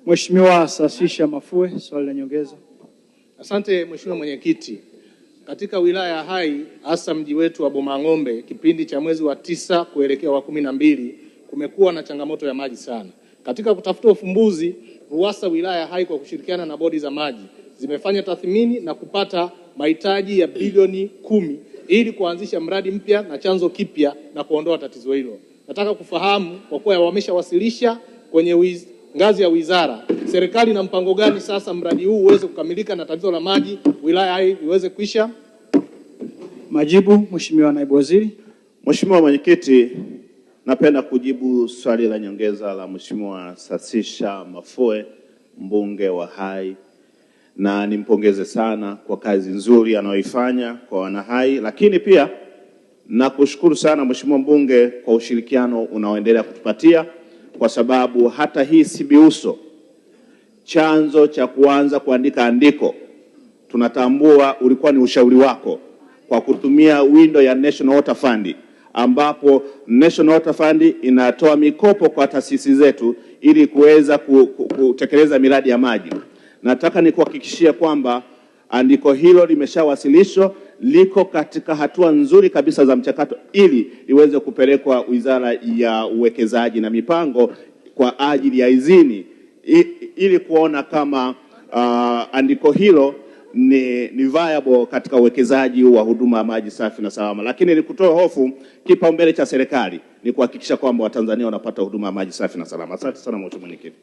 Mheshimiwa Sasisha Mafue, swali la nyongeza. Asante Mheshimiwa Mwenyekiti. Katika wilaya ya Hai, hasa mji wetu wa Bomang'ombe, kipindi cha mwezi wa 9 kuelekea wa 12 kumekuwa na changamoto ya maji sana. Katika kutafuta ufumbuzi, RUWASA wilaya ya Hai kwa kushirikiana na bodi za maji zimefanya tathmini na kupata mahitaji ya bilioni 10 ili kuanzisha mradi mpya na chanzo kipya na kuondoa tatizo hilo. Nataka kufahamu, kwa kuwa wameshawasilisha kwenye ngazi ya wizara, serikali na mpango gani sasa mradi huu uweze kukamilika na tatizo la maji wilaya Hai iweze kuisha? Majibu, Mheshimiwa Naibu Waziri. Mheshimiwa Mwenyekiti, napenda kujibu swali la nyongeza la Mheshimiwa Sasisha Mafue, mbunge wa Hai, na nimpongeze sana kwa kazi nzuri anayoifanya kwa wana Hai, lakini pia nakushukuru sana Mheshimiwa mbunge kwa ushirikiano unaoendelea kutupatia, kwa sababu hata hii Sibiuso, chanzo cha kuanza kuandika andiko, tunatambua ulikuwa ni ushauri wako kwa kutumia window ya National Water Fund, ambapo National Water Fund inatoa mikopo kwa taasisi zetu ili kuweza kutekeleza miradi ya maji. Nataka nikuhakikishia kwamba andiko hilo limeshawasilishwa, liko katika hatua nzuri kabisa za mchakato ili liweze kupelekwa Wizara ya Uwekezaji na Mipango kwa ajili ya idhini, ili kuona kama andiko hilo ni viable katika uwekezaji wa huduma ya maji safi na salama. Lakini nikutoa hofu, kipaumbele cha serikali ni kuhakikisha kwamba Watanzania wanapata huduma ya maji safi na salama. Asante sana Mheshimiwa Mwenyekiti.